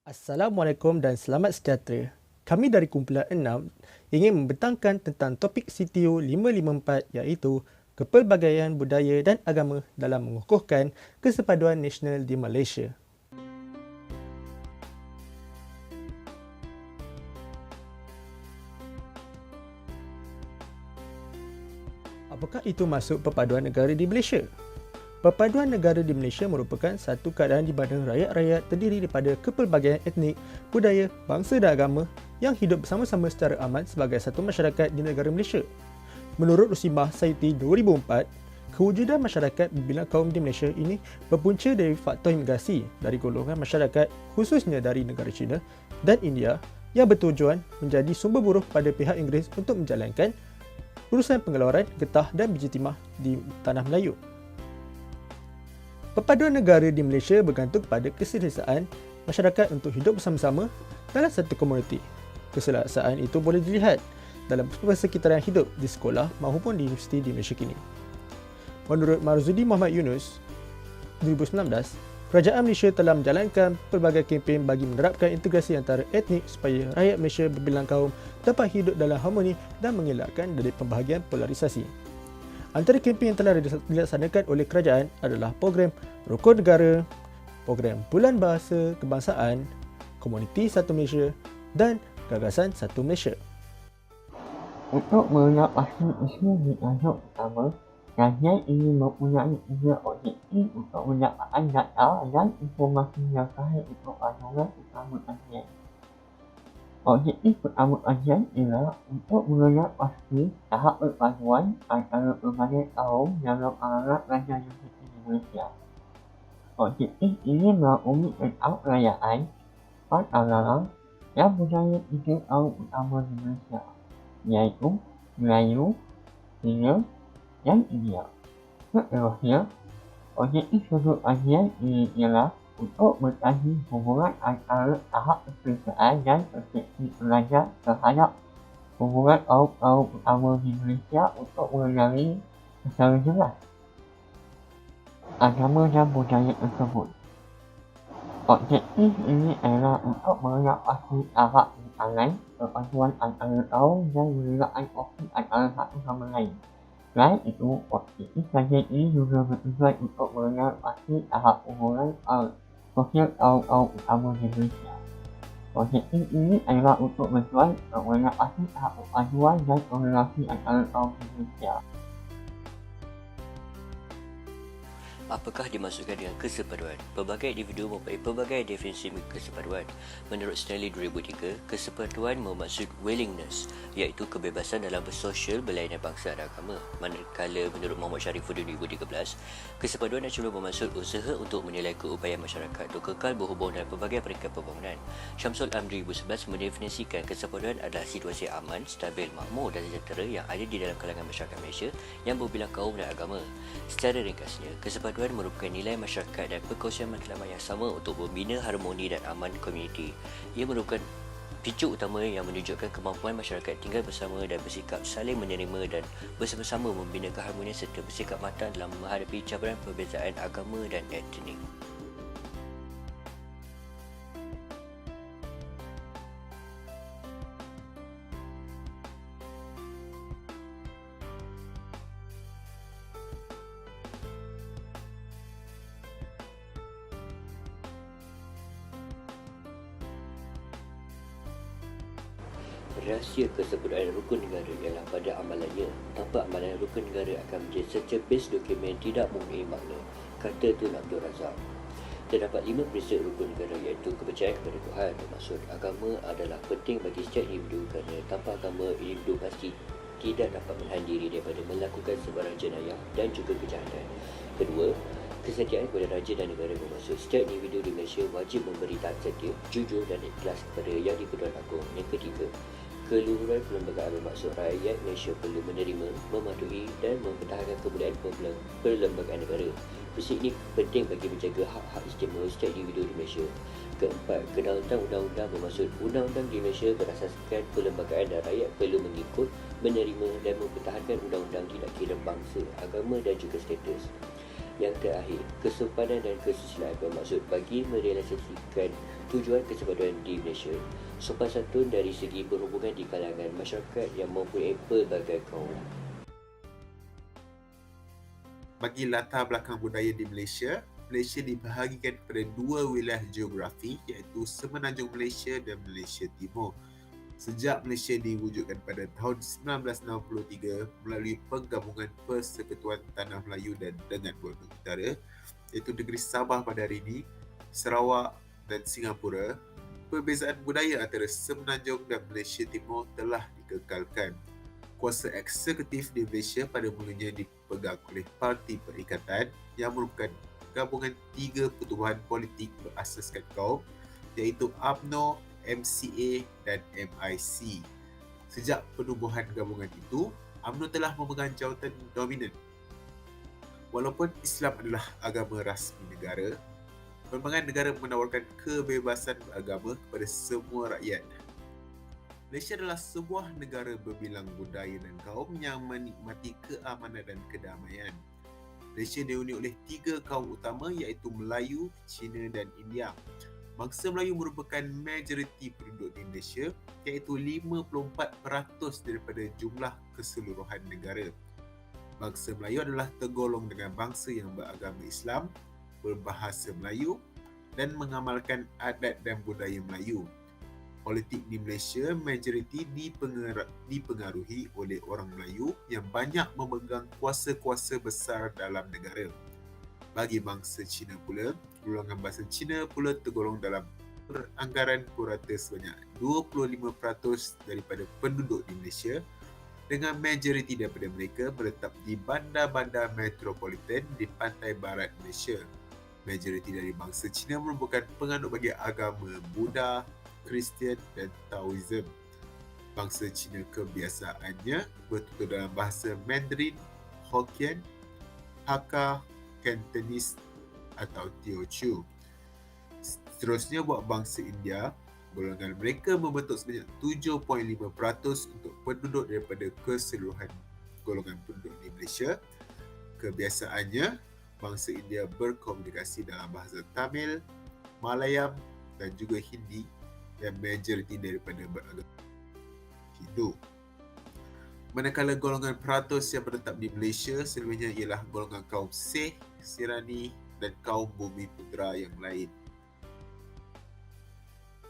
Assalamualaikum dan selamat sejahtera. Kami dari kumpulan 6 ingin membentangkan tentang topik CTO 554 iaitu Kepelbagaian Budaya dan Agama dalam mengukuhkan Kesepaduan Nasional di Malaysia. Apakah itu masuk perpaduan negara di Malaysia? Perpaduan negara di Malaysia merupakan satu keadaan di mana rakyat-rakyat terdiri daripada kepelbagaian etnik, budaya, bangsa dan agama yang hidup bersama-sama secara aman sebagai satu masyarakat di negara Malaysia. Menurut Rusimah Saiti 2004, kewujudan masyarakat berbilang kaum di Malaysia ini berpunca dari faktor imigrasi dari golongan masyarakat khususnya dari negara China dan India yang bertujuan menjadi sumber buruh pada pihak Inggeris untuk menjalankan urusan pengeluaran, getah dan biji timah di tanah Melayu. Perpaduan negara di Malaysia bergantung pada keselesaan masyarakat untuk hidup bersama-sama dalam satu komuniti. Keselesaan itu boleh dilihat dalam persekitaran hidup di sekolah maupun di universiti di Malaysia kini. Menurut Marzudi Muhammad Yunus, 2019, Kerajaan Malaysia telah menjalankan pelbagai kempen bagi menerapkan integrasi antara etnik supaya rakyat Malaysia berbilang kaum dapat hidup dalam harmoni dan mengelakkan dari pembahagian polarisasi. Antara kempen yang telah dilaksanakan oleh kerajaan adalah program Rukun Negara, program Bulan Bahasa Kebangsaan, Komuniti Satu Malaysia dan Gagasan Satu Malaysia. Untuk mengatasi isu dianggap utama, kerajaan ingin mempunyai tiga objektif untuk mendapatkan data dan informasi yang sahih untuk pandangan utama kerajaan. Objektif pertama kerajaan ialah untuk mengenal pasti tahap perpaduan antara pelbagai kaum dalam alat kerajaan universiti di Malaysia. Objektif ini mengumumi tentang perayaan, pengalaman dan budaya tiga kaum utama di Malaysia, iaitu Melayu, Cina dan India. Seterusnya, objektif kedua kajian ini ialah untuk mengkaji hubungan antara tahap kesetaraan dan persepsi pelajar terhadap hubungan kaum-kaum utama di Malaysia untuk mengenali secara jelas agama dan budaya tersebut. Objektif ini adalah untuk mengenal pasti arah tangan perpaduan antara kaum dan mengelakkan konflik antara satu sama lain. Selain itu, objektif kajian ini juga bertujuan untuk mengenal pasti tahap hubungan sosial kaum-kaum utama di Malaysia. Objektif ini adalah untuk menjual mengenal pasti tahap perpaduan dan korelasi antara kaum di Malaysia. Apakah dimaksudkan dengan kesepaduan? Pelbagai individu mempunyai pelbagai definisi kesepaduan. Menurut Stanley 2003, kesepaduan bermaksud willingness, iaitu kebebasan dalam bersosial berlainan bangsa dan agama. Manakala menurut Muhammad Sharifuddin 2013, kesepaduan nasional bermaksud usaha untuk menilai keupayaan masyarakat untuk kekal berhubung dalam pelbagai peringkat pembangunan. Syamsul Am 2011 mendefinisikan kesepaduan adalah situasi aman, stabil, makmur dan sejahtera yang ada di dalam kalangan masyarakat Malaysia yang berbilang kaum dan agama. Secara ringkasnya, kesepaduan merupakan nilai masyarakat dan perkongsian matlamat yang sama untuk membina harmoni dan aman komuniti. Ia merupakan picu utama yang menunjukkan kemampuan masyarakat tinggal bersama dan bersikap saling menerima dan bersama-sama membina keharmonian serta bersikap matang dalam menghadapi cabaran perbezaan agama dan etnik. Rahsia kesepaduan rukun negara ialah pada amalannya. Tanpa amalan, rukun negara akan menjadi secepis dokumen tidak mempunyai makna, kata Tun Abdul Razak. Terdapat 5 prinsip rukun negara iaitu kepercayaan kepada Tuhan. Bermaksud agama adalah penting bagi setiap individu kerana tanpa agama, individu pasti tidak dapat menahan diri daripada melakukan sebarang jenayah dan juga kejahatan. Kedua, kesetiaan kepada raja dan negara bermaksud setiap individu di Malaysia wajib memberi taat setia, jujur dan ikhlas kepada Yang di-Pertuan Agong. Yang ketiga, keluhuran perlembagaan bermaksud rakyat Malaysia perlu menerima, mematuhi dan mempertahankan kemuliaan perlembagaan negara. Prinsip ini penting bagi menjaga hak-hak istimewa setiap individu di Malaysia. Keempat, kedaulatan undang-undang bermaksud undang-undang di Malaysia berasaskan perlembagaan dan rakyat perlu mengikut, menerima dan mempertahankan undang-undang tidak kira bangsa, agama dan juga status. Yang terakhir, kesopanan dan kesusilaan bermaksud bagi merealisasikan tujuan kesepaduan di Malaysia, sopan santun dari segi berhubungan di kalangan masyarakat yang mempunyai pelbagai kaum. Bagi latar belakang budaya di Malaysia, Malaysia dibahagikan kepada dua wilayah geografi iaitu Semenanjung Malaysia dan Malaysia Timur. Sejak Malaysia diwujudkan pada tahun 1963 melalui penggabungan Persekutuan Tanah Melayu dan dengan dua negara iaitu negeri Sabah pada hari ini, Sarawak dan Singapura, perbezaan budaya antara Semenanjung dan Malaysia Timur telah dikekalkan. Kuasa eksekutif di Malaysia pada mulanya dipegang oleh Parti Perikatan yang merupakan gabungan tiga pertubuhan politik berasaskan kaum iaitu UMNO, MCA dan MIC. Sejak penubuhan gabungan itu, UMNO telah memegang jawatan dominan. Walaupun Islam adalah agama rasmi negara, pelbagai negara menawarkan kebebasan beragama kepada semua rakyat. Malaysia adalah sebuah negara berbilang budaya dan kaum yang menikmati keamanan dan kedamaian. Malaysia dihuni oleh tiga kaum utama iaitu Melayu, Cina dan India. Bangsa Melayu merupakan majoriti penduduk di Malaysia iaitu 54% daripada jumlah keseluruhan negara. Bangsa Melayu adalah tergolong dengan bangsa yang beragama Islam, berbahasa Melayu dan mengamalkan adat dan budaya Melayu. Politik di Malaysia majoriti dipengaruhi oleh orang Melayu yang banyak memegang kuasa-kuasa besar dalam negara. Bagi bangsa Cina pula, golongan bahasa Cina pula tergolong dalam anggaran purata sebanyak 25% daripada penduduk di Malaysia, dengan majoriti daripada mereka berletak di bandar-bandar metropolitan di pantai barat Malaysia. Majoriti dari bangsa Cina merupakan penganut bagi agama Buddha, Kristian dan Taoism. Bangsa Cina kebiasaannya bertutur dalam bahasa Mandarin, Hokkien, Hakka, Cantonese atau Teochew. Seterusnya buat bangsa India, golongan mereka membentuk sebanyak 7.5% untuk penduduk daripada keseluruhan golongan penduduk di Malaysia. Kebiasaannya, bangsa India berkomunikasi dalam bahasa Tamil, Malayam dan juga Hindi dan majoriti daripada beragama Hindu. Manakala golongan peratus yang menetap di Malaysia selebihnya ialah golongan kaum Sikh, Sirani dan kaum Bumi Putera yang lain.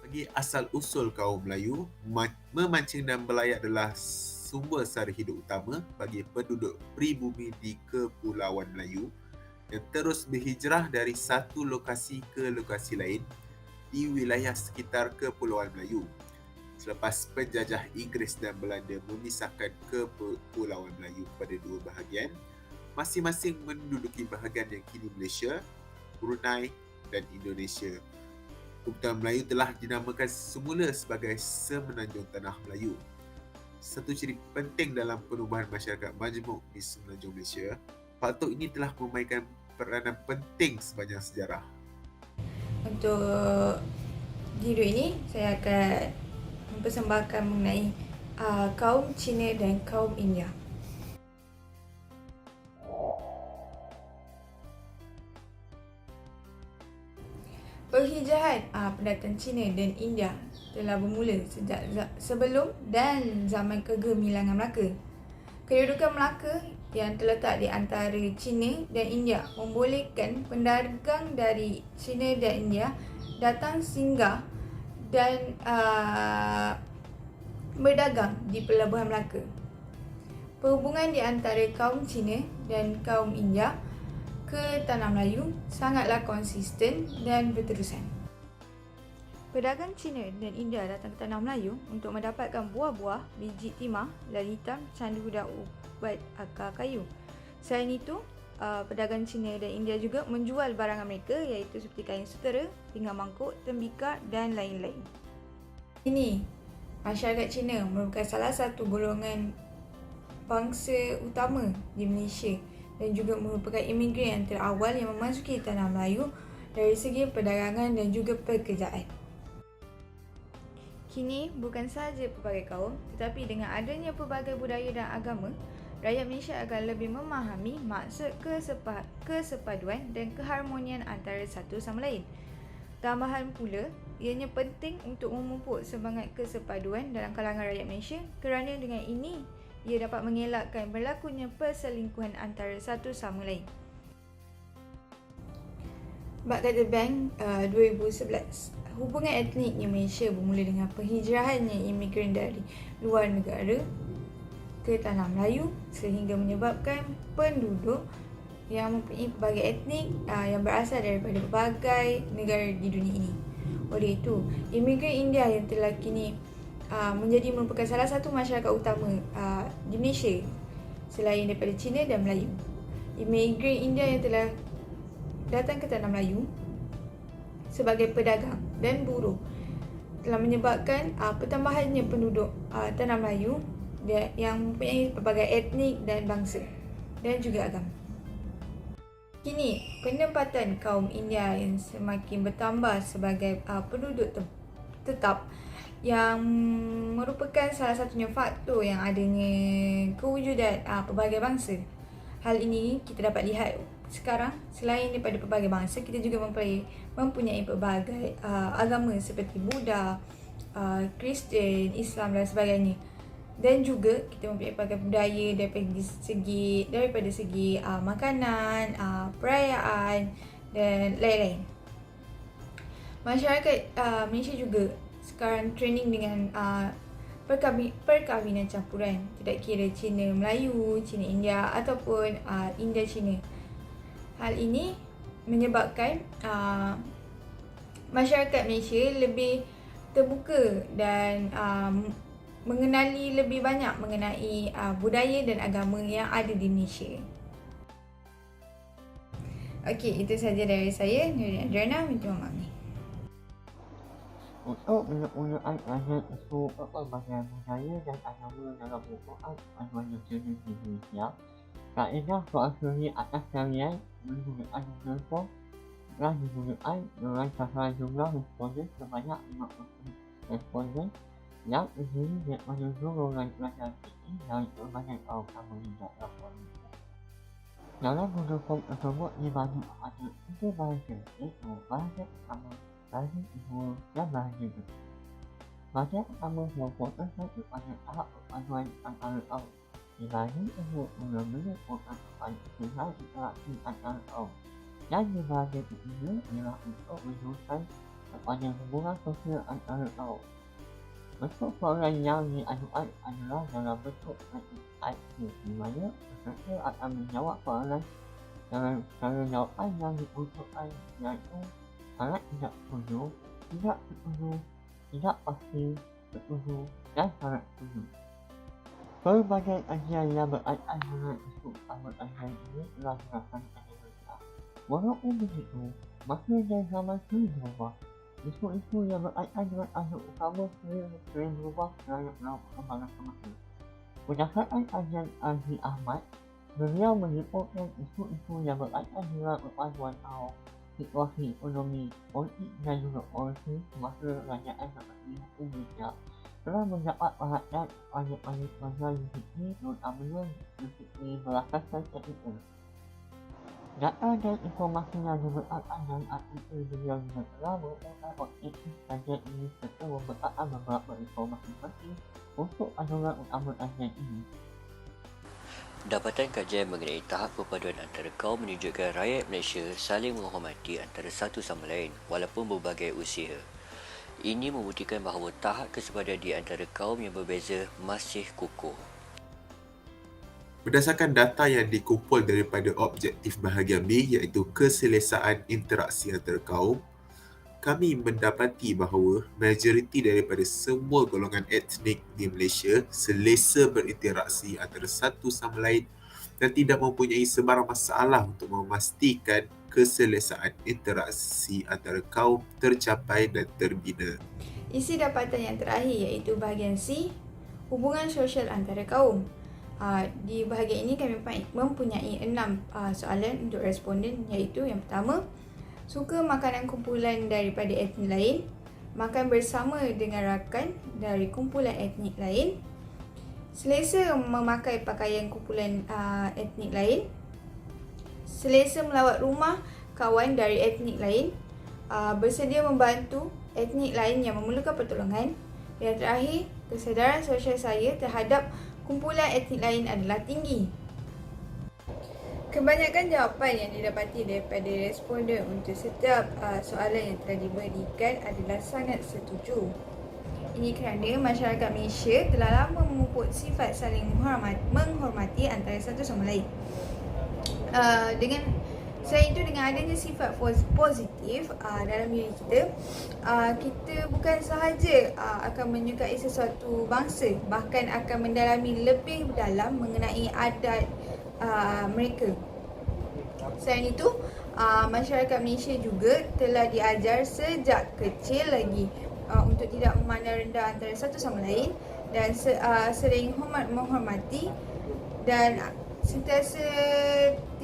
Bagi asal-usul kaum Melayu, memancing dan berlayar adalah sumber sara hidup utama bagi penduduk pribumi di Kepulauan Melayu yang terus berhijrah dari satu lokasi ke lokasi lain di wilayah sekitar Kepulauan Melayu. Selepas penjajah Inggeris dan Belanda memisahkan Kepulauan Melayu pada dua bahagian, masing-masing menduduki bahagian yang kini Malaysia, Brunei dan Indonesia. Kepulauan Melayu telah dinamakan semula sebagai Semenanjung Tanah Melayu. Satu ciri penting dalam perubahan masyarakat majmuk di Semenanjung Malaysia, faktor ini telah memainkan peranan penting sepanjang sejarah. Untuk video ini, saya akan mempersembahkan mengenai kaum Cina dan kaum India. Perhijrahan pendatang Cina dan India telah bermula sejak sebelum dan zaman kegemilangan Melaka. Kedudukan Melaka yang terletak di antara China dan India membolehkan pendagang dari China dan India datang singgah dan berdagang di pelabuhan Melaka. Perhubungan di antara kaum Cina dan kaum India ke Tanah Melayu sangatlah konsisten dan berterusan. Pedagang Cina dan India datang ke Tanah Melayu untuk mendapatkan buah-buah, biji timah, lada hitam, candu dan ubat akar kayu. Selain itu, pedagang Cina dan India juga menjual barangan mereka iaitu seperti kain sutera, pinggan mangkuk, tembikar dan lain-lain. Ini, masyarakat Cina merupakan salah satu golongan bangsa utama di Malaysia dan juga merupakan imigran yang terawal yang memasuki Tanah Melayu dari segi perdagangan dan juga pekerjaan. Kini bukan sahaja pelbagai kaum, tetapi dengan adanya pelbagai budaya dan agama, rakyat Malaysia akan lebih memahami maksud kesepaduan dan keharmonian antara satu sama lain. Tambahan pula, ianya penting untuk memupuk semangat kesepaduan dalam kalangan rakyat Malaysia kerana dengan ini ia dapat mengelakkan berlakunya perselingkuhan antara satu sama lain. Bak kata Bank 2011, hubungan etnik di Malaysia bermula dengan penghijrahannya imigran dari luar negara ke Tanah Melayu sehingga menyebabkan penduduk yang mempunyai pelbagai etnik yang berasal daripada pelbagai negara di dunia ini. Oleh itu, imigran India yang telah kini merupakan salah satu masyarakat utama di Malaysia selain daripada Cina dan Melayu. Imigran India yang telah datang ke Tanah Melayu sebagai pedagang dan buruh telah menyebabkan pertambahannya penduduk Tanah Melayu yang mempunyai pelbagai etnik dan bangsa dan juga agama. Kini, penempatan kaum India yang semakin bertambah sebagai penduduk tetap yang merupakan salah satunya faktor yang adanya kewujudan pelbagai bangsa. Hal ini kita dapat lihat sekarang selain daripada pelbagai bangsa, kita juga mempunyai pelbagai agama seperti Buddha, Kristian, Islam dan sebagainya. Dan juga kita mempunyai pelbagai budaya daripada segi makanan, perayaan dan lain-lain. Masyarakat Malaysia juga sekarang training dengan perkahwinan campuran, tidak kira Cina Melayu, Cina India ataupun India Cina. Hal ini menyebabkan masyarakat Malaysia lebih terbuka dan mengenali lebih banyak mengenai budaya dan agama yang ada di Malaysia. Okey, itu sahaja dari saya, Nurin Adriana, minta maaf ni. Untuk penggunaan ayat isu pelbagai budaya dan agama dalam bukuan panduan nasional di Indonesia, kaedah soal teori atas tarian menggunakan telefon telah digunakan dengan sasaran jumlah responden sebanyak 50 responden yang terdiri daripada golongan pelajar tinggi dari pelbagai kaum Amerika Selatan. Dalam telefon tersebut dibagi pada 3 bahasa, iaitu bahasa pertama, bahasa kedua dan bahasa ketiga. Bahasa pertama merupakan kepada tahap perpaduan antara kaum. Di bahagian tersebut mula-mula merupakan pilihan interaksi antara kaum. Dan di bahagian ketiga ialah untuk menunjukkan kepada hubungan sosial antara kaum. Bentuk soalan yang diajukan adalah dalam bentuk IQ, di mana peserta akan menjawab soalan dengan cara jawapan yang diuntukkan, iaitu sangat tidak setuju, tidak setuju, tidak pasti, setuju dan sangat setuju. Pelbagai kajian yang berkaitan dengan isu utama kajian ini telah dilakukan oleh mereka. Walaupun begitu, masih dari zaman sering berubah. Isu-isu yang berkaitan dengan asal utama sering berubah dalam perkembangan semasa. Berdasarkan kajian Azri Ahmad, beliau menyebutkan isu-isu yang berkaitan dengan perpaduan kaum, situasi ekonomi, politik dan juga polisi semasa kerajaan seperti hukum Malaysia telah mendapat perhatian pada pelajar disiplin terutamanya disiplin berasaskan teknikal. Data dan informasi yang diberikan dari artikel beliau juga telah merupakan objektif kajian ini serta memberikan beberapa informasi penting untuk panduan utama kajian ini. Dapatan kajian mengenai tahap perpaduan antara kaum menunjukkan rakyat Malaysia saling menghormati antara satu sama lain walaupun berbagai usia. Ini membuktikan bahawa tahap kesepaduan di antara kaum yang berbeza masih kukuh. Berdasarkan data yang dikumpul daripada objektif bahagian B iaitu keselesaan interaksi antara kaum, kami mendapati bahawa majoriti daripada semua golongan etnik di Malaysia selesa berinteraksi antara satu sama lain dan tidak mempunyai sebarang masalah untuk memastikan keselesaan interaksi antara kaum tercapai dan terbina. Isi dapatan yang terakhir iaitu bahagian C, hubungan sosial antara kaum. Di bahagian ini kami mempunyai 6 soalan untuk responden, iaitu yang pertama, suka makanan kumpulan daripada etnik lain, makan bersama dengan rakan dari kumpulan etnik lain, selesa memakai pakaian kumpulan etnik lain, selesa melawat rumah kawan dari etnik lain, bersedia membantu etnik lain yang memerlukan pertolongan. Dan terakhir, kesedaran sosial saya terhadap kumpulan etnik lain adalah tinggi. Kebanyakan jawapan yang didapati daripada responden untuk setiap soalan yang telah diberikan adalah sangat setuju. Ini kerana masyarakat Malaysia telah lama memupuk sifat saling menghormati antara satu sama lain. Selain itu, dengan adanya sifat positif dalam diri kita, kita bukan sahaja akan menyukai sesuatu bangsa, bahkan akan mendalami lebih dalam mengenai adat mereka. Selain itu, masyarakat Malaysia juga telah diajar sejak kecil lagi untuk tidak memandang rendah antara satu sama lain dan sering menghormati dan sentiasa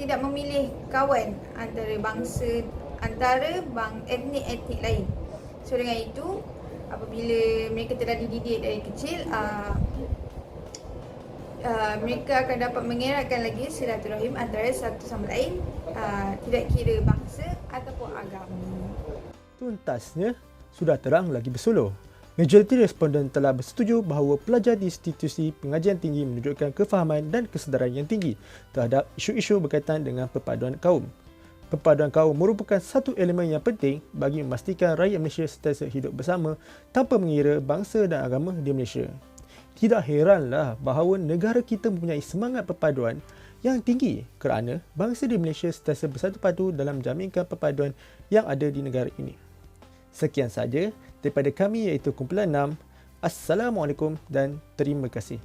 tidak memilih kawan antara etnik lain. So dengan itu, apabila mereka telah dididik dari kecil, mereka akan dapat mengeratkan lagi silaturahim antara satu sama lain, tidak kira bangsa ataupun agama. Tuntasnya, sudah terang lagi bersuluh. Majoriti responden telah bersetuju bahawa pelajar di institusi pengajian tinggi menunjukkan kefahaman dan kesedaran yang tinggi terhadap isu-isu berkaitan dengan perpaduan kaum. Perpaduan kaum merupakan satu elemen yang penting bagi memastikan rakyat Malaysia sentiasa hidup bersama tanpa mengira bangsa dan agama di Malaysia. Tidak heranlah bahawa negara kita mempunyai semangat perpaduan yang tinggi kerana bangsa di Malaysia sentiasa bersatu padu dalam menjaminkan perpaduan yang ada di negara ini. Sekian saja daripada kami iaitu Kumpulan 6. Assalamualaikum dan terima kasih.